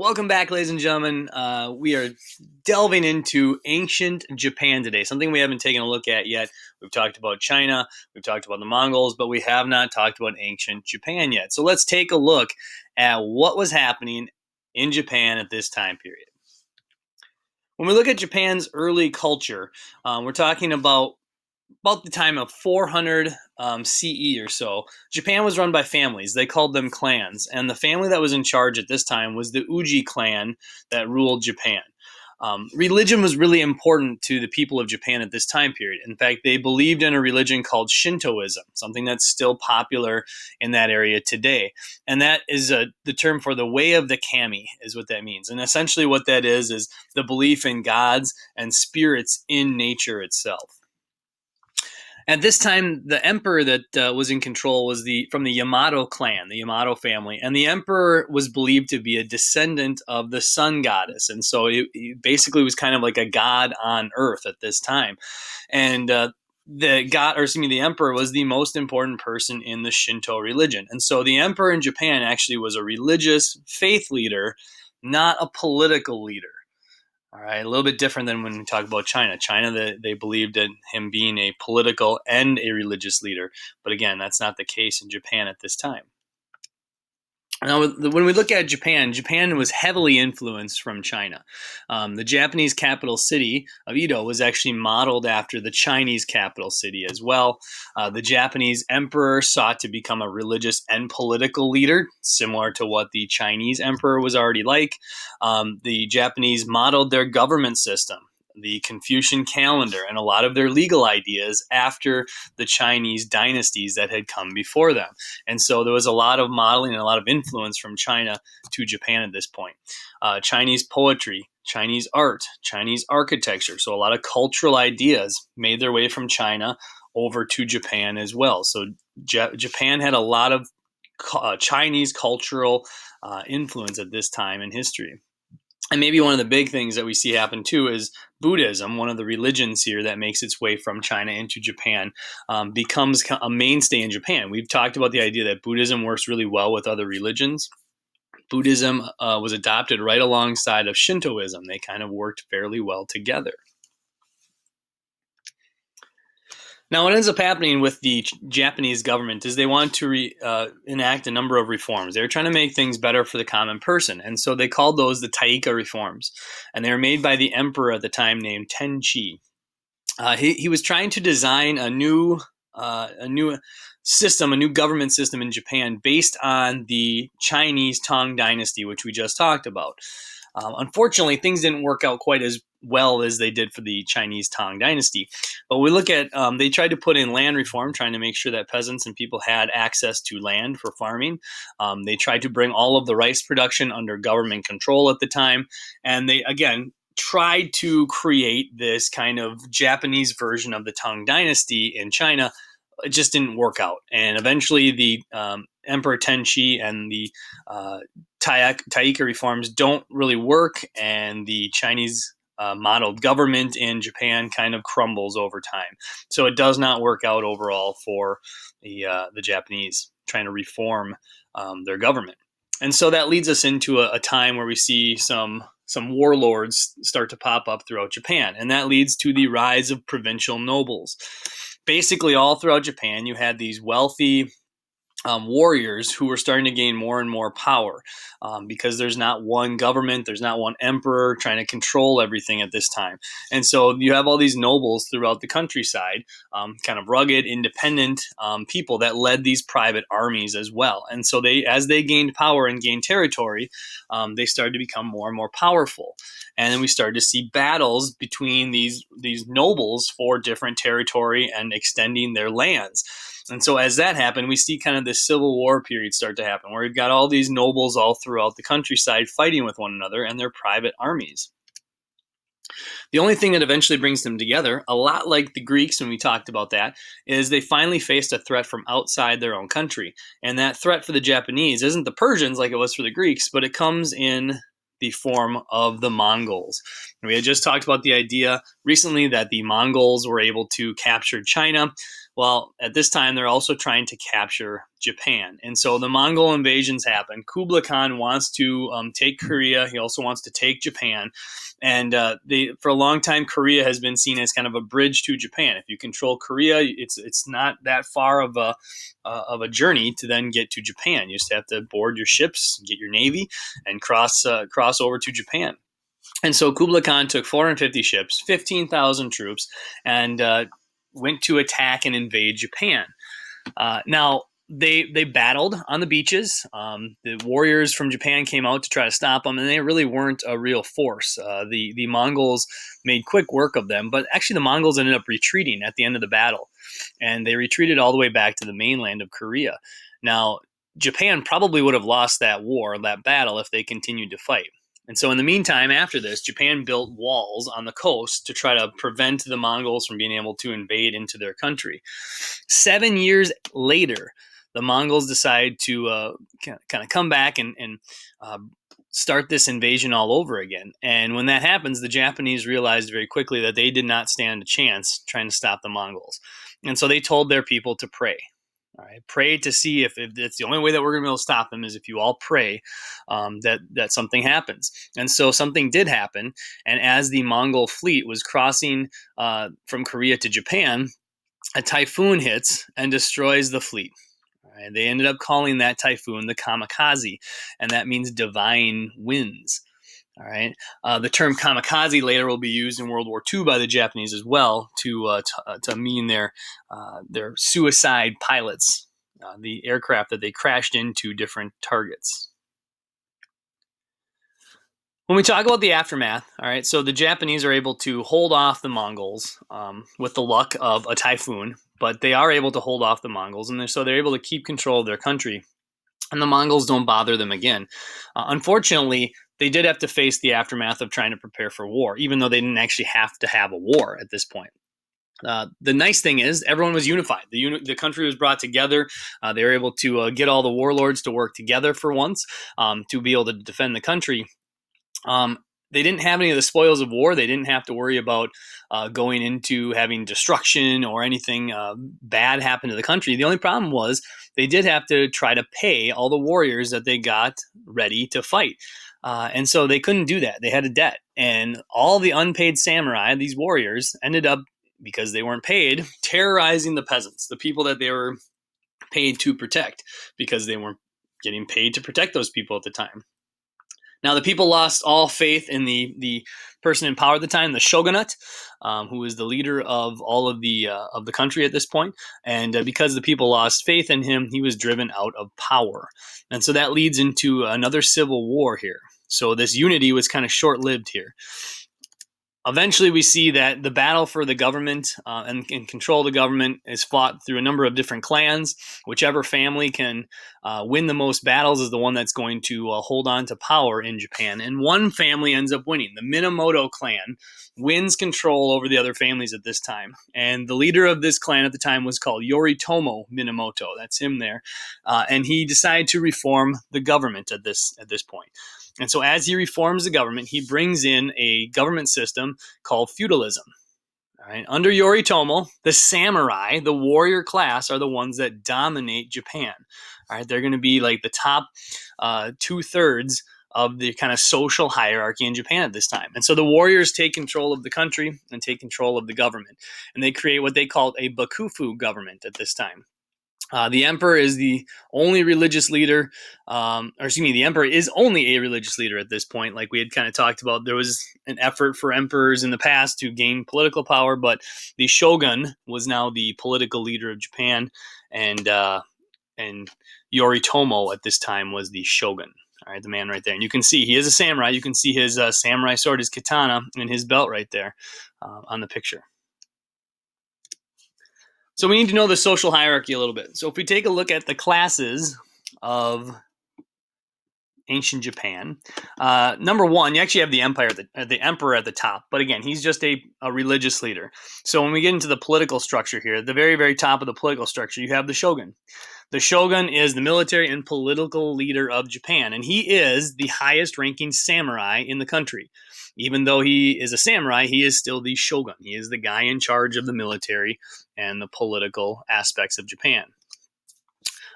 Welcome back, ladies and gentlemen. We are delving into ancient Japan today, something we haven't taken a look at yet. We've talked about China, we've talked about the Mongols, but we have not talked about ancient Japan yet. So let's take a look at what was happening in Japan at this time period. When we look at Japan's early culture, we're talking about the time of 400 CE or so. Japan was run by families. They called them clans. And the family that was in charge at this time was the Uji clan that ruled Japan. Religion was really important to the people of Japan at this time period. In fact, they believed in a religion called Shintoism, something that's still popular in that area today. And that is the term for the way of the kami, is what that means. And essentially what that is the belief in gods and spirits in nature itself. At this time, the emperor that was in control was from the Yamato clan, the Yamato family, and the emperor was believed to be a descendant of the sun goddess, and so he basically was kind of like a god on earth at this time. And the emperor was the most important person in the Shinto religion, and so the emperor in Japan actually was a religious faith leader, not a political leader. All right, a little bit different than when we talk about China. China, they believed in him being a political and a religious leader. But again, that's not the case in Japan at this time. Now, when we look at Japan, Japan was heavily influenced from China. The Japanese capital city of Edo was actually modeled after the Chinese capital city as well. The Japanese emperor sought to become a religious and political leader, similar to what the Chinese emperor was already like. The Japanese modeled their government system, the Confucian calendar, and a lot of their legal ideas after the Chinese dynasties that had come before them. And so there was a lot of modeling and a lot of influence from China to Japan at this point. Chinese poetry, Chinese art, Chinese architecture. So a lot of cultural ideas made their way from China over to Japan as well. So Japan had a lot of Chinese cultural influence at this time in history. And maybe one of the big things that we see happen too is Buddhism, one of the religions here that makes its way from China into Japan, becomes a mainstay in Japan. We've talked about the idea that Buddhism works really well with other religions. Buddhism was adopted right alongside of Shintoism. They kind of worked fairly well together. Now, what ends up happening with the Japanese government is they want to enact a number of reforms. They were trying to make things better for the common person, and so they called those the Taika reforms. And they were made by the emperor at the time named Tenchi. He was trying to design a new system, a new government system in Japan based on the Chinese Tang Dynasty, which we just talked about. Unfortunately, things didn't work out quite as well as they did for the Chinese Tang Dynasty. But we look at, they tried to put in land reform, trying to make sure that peasants and people had access to land for farming. They tried to bring all of the rice production under government control at the time. And they, again, tried to create this kind of Japanese version of the Tang Dynasty in China. It just didn't work out. And eventually the Emperor Tenchi and the Taika reforms don't really work, and the Chinese modeled government in Japan kind of crumbles over time. So it does not work out overall for the Japanese trying to reform their government. And so that leads us into a time where we see some warlords start to pop up throughout Japan, and that leads to the rise of provincial nobles. Basically, all throughout Japan, you had these wealthy warriors who were starting to gain more and more power because there's not one government, there's not one emperor trying to control everything at this time. And so you have all these nobles throughout the countryside, kind of rugged, independent people that led these private armies as well. And so as they gained power and gained territory, they started to become more and more powerful. And then we started to see battles between these nobles for different territory and extending their lands. And so as that happened, we see kind of this civil war period start to happen, where we've got all these nobles all throughout the countryside fighting with one another and their private armies. The only thing that eventually brings them together, a lot like the Greeks when we talked about that, is they finally faced a threat from outside their own country. And that threat for the Japanese isn't the Persians like it was for the Greeks, but it comes in the form of the Mongols. And we had just talked about the idea recently that the Mongols were able to capture China. Well, at this time, they're also trying to capture Japan. And so the Mongol invasions happen. Kublai Khan wants to take Korea. He also wants to take Japan. And for a long time, Korea has been seen as kind of a bridge to Japan. If you control Korea, it's not that far of a journey to then get to Japan. You just have to board your ships, get your navy, and cross over to Japan. And so Kublai Khan took 450 ships, 15,000 troops, and went to attack and invade Japan. Now, they battled on the beaches. The warriors from Japan came out to try to stop them, and they really weren't a real force. The Mongols made quick work of them, but actually the Mongols ended up retreating at the end of the battle, and they retreated all the way back to the mainland of Korea. Now, Japan probably would have lost that war, that battle, if they continued to fight. And so in the meantime, after this, Japan built walls on the coast to try to prevent the Mongols from being able to invade into their country. 7 years later, the Mongols decide to kind of come back and start this invasion all over again. And when that happens, the Japanese realized very quickly that they did not stand a chance trying to stop the Mongols. And so they told their people to pray. All right, pray to see if it's the only way that we're going to be able to stop them is if you all pray that something happens. And so something did happen. And as the Mongol fleet was crossing from Korea to Japan, a typhoon hits and destroys the fleet. All right, they ended up calling that typhoon the kamikaze, and that means divine winds. All right. The term kamikaze later will be used in World War II by the Japanese as well to mean their suicide pilots, the aircraft that they crashed into different targets. When we talk about the aftermath, all right, so the Japanese are able to hold off the Mongols with the luck of a typhoon, but they are able to hold off the Mongols, and so they're able to keep control of their country, and the Mongols don't bother them again. Unfortunately, they did have to face the aftermath of trying to prepare for war, even though they didn't actually have to have a war at this point. The nice thing is everyone was unified. The country was brought together. They were able to get all the warlords to work together for once to be able to defend the country. They didn't have any of the spoils of war. They didn't have to worry about going into having destruction or anything bad happen to the country. The only problem was they did have to try to pay all the warriors that they got ready to fight. And so they couldn't do that. They had a debt. And all the unpaid samurai, these warriors, ended up, because they weren't paid, terrorizing the peasants, the people that they were paid to protect, because they weren't getting paid to protect those people at the time. Now, the people lost all faith in the person in power at the time, the shogunate, who was the leader of all of the country at this point. And because the people lost faith in him, he was driven out of power. And so that leads into another civil war here. So this unity was kind of short-lived here. Eventually, we see that the battle for the government and control of the government is fought through a number of different clans. Whichever family can win the most battles is the one that's going to hold on to power in Japan. And one family ends up winning. The Minamoto clan wins control over the other families at this time. And the leader of this clan at the time was called Yoritomo Minamoto. That's him there. And he decided to reform the government at this point. And so as he reforms the government, he brings in a government system called feudalism. All right? Under Yoritomo, the samurai, the warrior class, are the ones that dominate Japan. All right? They're going to be like the top 2/3 of the kind of social hierarchy in Japan at this time. And so the warriors take control of the country and take control of the government. And they create what they called a bakufu government at this time. The emperor is the only religious leader, the emperor is only a religious leader at this point. Like we had kind of talked about, there was an effort for emperors in the past to gain political power, but the shogun was now the political leader of Japan, and Yoritomo at this time was the shogun. All right, the man right there. And you can see he is a samurai. You can see his samurai sword, his katana, and his belt right there on the picture. So we need to know the social hierarchy a little bit. So if we take a look at the classes of ancient Japan, number one, you actually have the emperor at the top. But again, he's just a religious leader. So when we get into the political structure here, at the very, very top of the political structure, you have the shogun. The shogun is the military and political leader of Japan, and he is the highest ranking samurai in the country. Even though he is a samurai, he is still the shogun. He is the guy in charge of the military and the political aspects of Japan.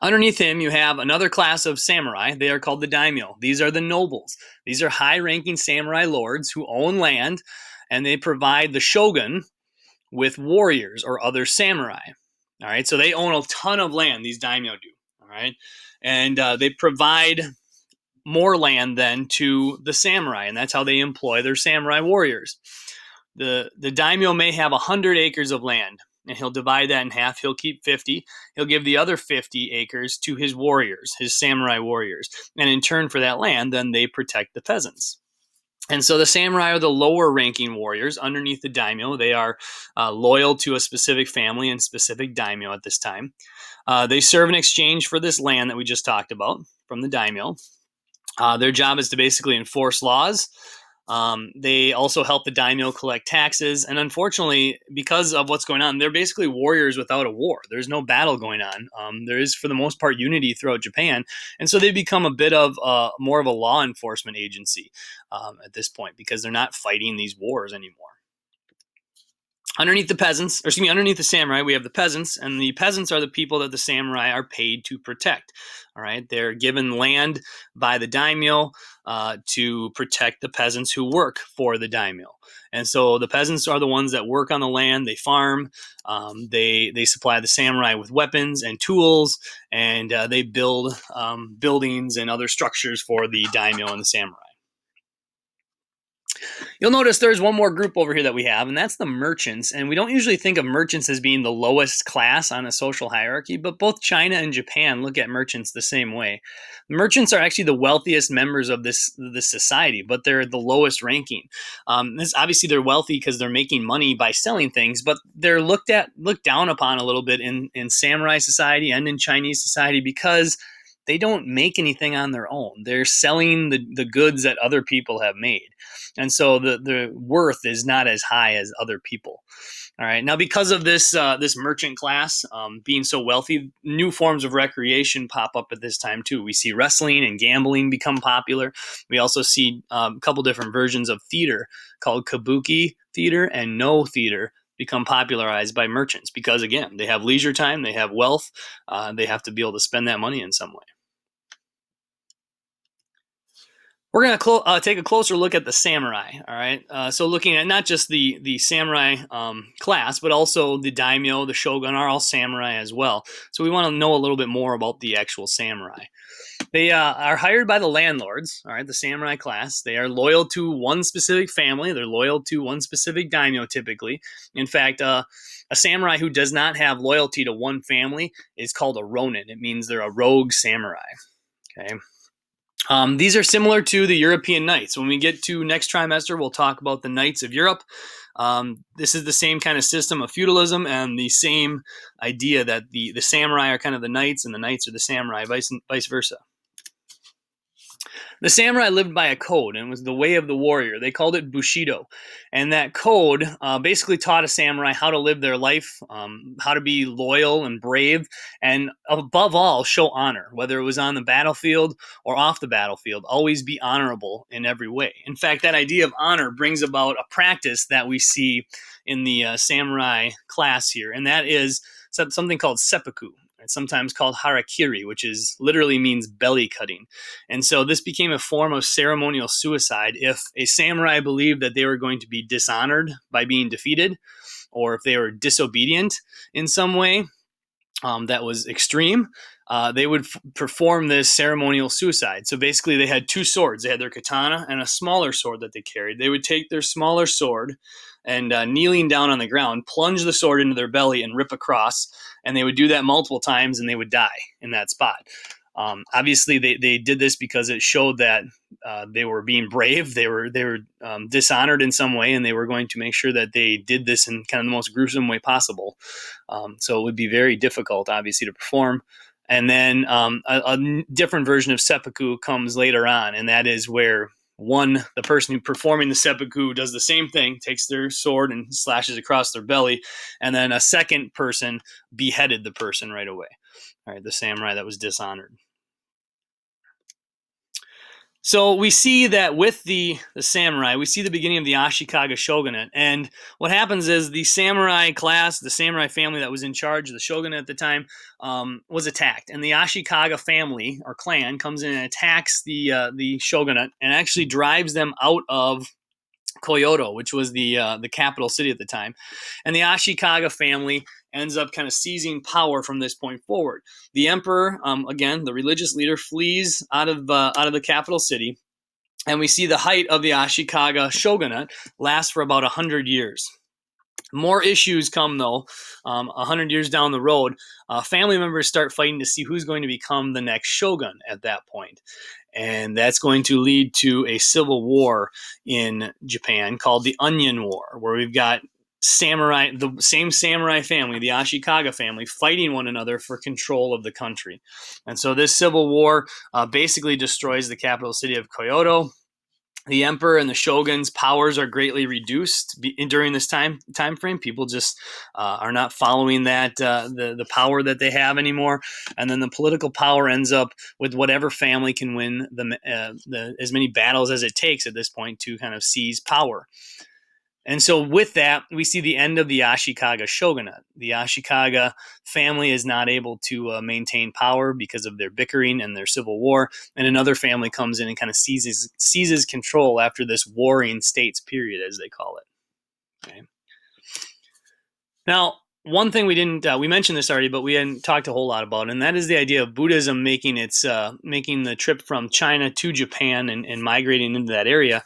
Underneath him, you have another class of samurai. They are called the daimyo. These are the nobles. These are high-ranking samurai lords who own land, and they provide the shogun with warriors or other samurai. All right, so they own a ton of land, these daimyo do. All right, and they provide more land then to the samurai, and that's how they employ their samurai warriors. The daimyo may have 100 acres of land, and he'll divide that in half. He'll keep 50. He'll give the other 50 acres to his warriors, his samurai warriors. And in turn for that land, then they protect the peasants. And so the samurai are the lower ranking warriors underneath the daimyo. They are loyal to a specific family and specific daimyo at this time. They serve in exchange for this land that we just talked about from the daimyo. Their job is to basically enforce laws. They also help the daimyo collect taxes. And unfortunately, because of what's going on, they're basically warriors without a war. There's no battle going on. There is, for the most part, unity throughout Japan. And so they become a bit of more of a law enforcement agency at this point because they're not fighting these wars anymore. Underneath the samurai, we have the peasants, and the peasants are the people that the samurai are paid to protect. All right, they're given land by the daimyo to protect the peasants who work for the daimyo. And so the peasants are the ones that work on the land. They farm. They supply the samurai with weapons and tools, and they build buildings and other structures for the daimyo and the samurai. You'll notice there's one more group over here that we have, and that's the merchants. And we don't usually think of merchants as being the lowest class on a social hierarchy, but both China and Japan look at merchants the same way. Merchants are actually the wealthiest members of this society, but they're the lowest ranking. Obviously, they're wealthy because they're making money by selling things, but they're looked down upon a little bit in samurai society and in Chinese society because they don't make anything on their own. They're selling the goods that other people have made. And so the worth is not as high as other people. All right. Now, because of this merchant class being so wealthy, new forms of recreation pop up at this time too. We see wrestling and gambling become popular. We also see a couple different versions of theater called kabuki theater and no theater become popularized by merchants because, again, they have leisure time, they have wealth, they have to be able to spend that money in some way. We're going to take a closer look at the samurai, all right? So looking at not just the samurai class, but also the daimyo, the shogun are all samurai as well. So we want to know a little bit more about the actual samurai. They are hired by the landlords, all right, the samurai class. They are loyal to one specific family. They're loyal to one specific daimyo typically. In fact, a samurai who does not have loyalty to one family is called a ronin. It means they're a rogue samurai, okay? These are similar to the European knights. When we get to next trimester, we'll talk about the knights of Europe. This is the same kind of system of feudalism and the same idea that the samurai are kind of the knights and the knights are the samurai, vice versa. The samurai lived by a code, and it was the way of the warrior. They called it Bushido. And that code basically taught a samurai how to live their life, how to be loyal and brave, and above all, show honor, whether it was on the battlefield or off the battlefield. Always be honorable in every way. In fact, that idea of honor brings about a practice that we see in the samurai class here, and that is something called seppuku. It's sometimes called harakiri, which literally means belly cutting. And so this became a form of ceremonial suicide if a samurai believed that they were going to be dishonored by being defeated, or if they were disobedient in some way that was extreme. They would perform this ceremonial suicide. So basically they had two swords. They had their katana and a smaller sword that they carried. They would take their smaller sword and kneeling down on the ground, plunge the sword into their belly and rip across. And they would do that multiple times and they would die in that spot. Obviously, they did this because it showed that they were being brave. They were dishonored in some way, and they were going to make sure that they did this in kind of the most gruesome way possible. So it would be very difficult, obviously, to perform. And then a different version of seppuku comes later on, and that is where the person who performing the seppuku does the same thing, takes their sword and slashes across their belly, and then a second person beheaded the person right away. All right, the samurai that was dishonored. So we see that with the samurai, we see the beginning of the Ashikaga shogunate. And what happens is the samurai class, the samurai family that was in charge of the shogunate at the time, was attacked. And the Ashikaga family or clan comes in and attacks the shogunate and actually drives them out of Kyoto, which was the capital city at the time. And the Ashikaga family ends up kind of seizing power from this point forward. The emperor, again, the religious leader, flees out of the capital city, and we see the height of the Ashikaga shogunate last for about 100 years. More issues come though. 100 years down the road, family members start fighting to see who's going to become the next shogun at that point. And that's going to lead to a civil war in Japan called the Onion War, where we've got the same samurai family, the Ashikaga family, fighting one another for control of the country. And so this civil war basically destroys the capital city of Kyoto. The emperor and the shogun's powers are greatly reduced during this time frame. People just are not following that the power that they have anymore, and then the political power ends up with whatever family can win as many battles as it takes at this point to kind of seize power. And so with that, we see the end of the Ashikaga shogunate. The Ashikaga family is not able to maintain power because of their bickering and their civil war, and another family comes in and kind of seizes control after this warring states period, as they call it. Okay. Now, one thing we didn't we mentioned this already, but we hadn't talked a whole lot about, and that is the idea of Buddhism making the trip from China to Japan and migrating into that area.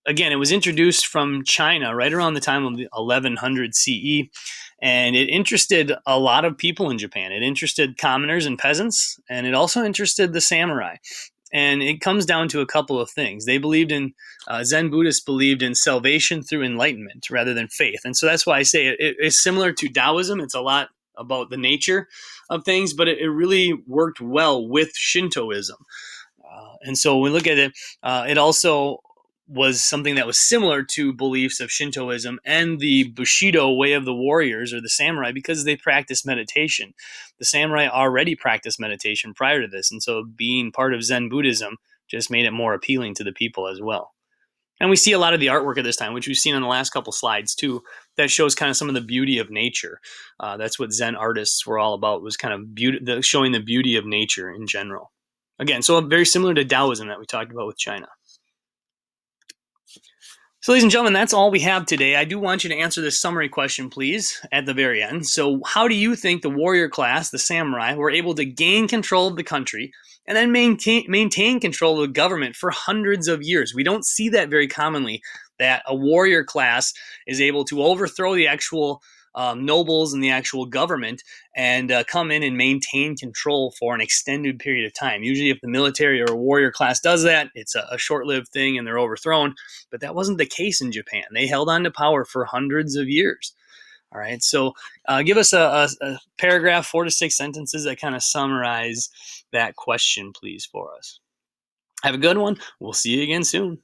Again, it was introduced from China right around the time of 1100 CE, and it interested a lot of people in Japan. It interested commoners and peasants, and it also interested the samurai. And it comes down to a couple of things. They believed in, Zen Buddhists believed in salvation through enlightenment rather than faith. And so that's why I say it's similar to Taoism. It's a lot about the nature of things, but it really worked well with Shintoism. And so when we look at it, it also was something that was similar to beliefs of Shintoism and the Bushido way of the warriors or the samurai because they practiced meditation. The samurai already practiced meditation prior to this, and so being part of Zen Buddhism just made it more appealing to the people as well. And we see a lot of the artwork at this time, which we've seen on the last couple slides too, that shows kind of some of the beauty of nature. That's what Zen artists were all about, was kind of showing the beauty of nature in general. Again, so very similar to Taoism that we talked about with China. So, ladies and gentlemen, that's all we have today. I do want you to answer this summary question, please, at the very end. So, how do you think the warrior class, the samurai, were able to gain control of the country and then maintain control of the government for hundreds of years? We don't see that very commonly, that a warrior class is able to overthrow the actual nobles and the actual government and come in and maintain control for an extended period of time. Usually if the military or a warrior class does that, it's a short-lived thing and they're overthrown. But that wasn't the case in Japan. They held on to power for hundreds of years. All right, so give us a paragraph, 4 to 6 sentences that kind of summarize that question, please, for us. Have a good one. We'll see you again soon.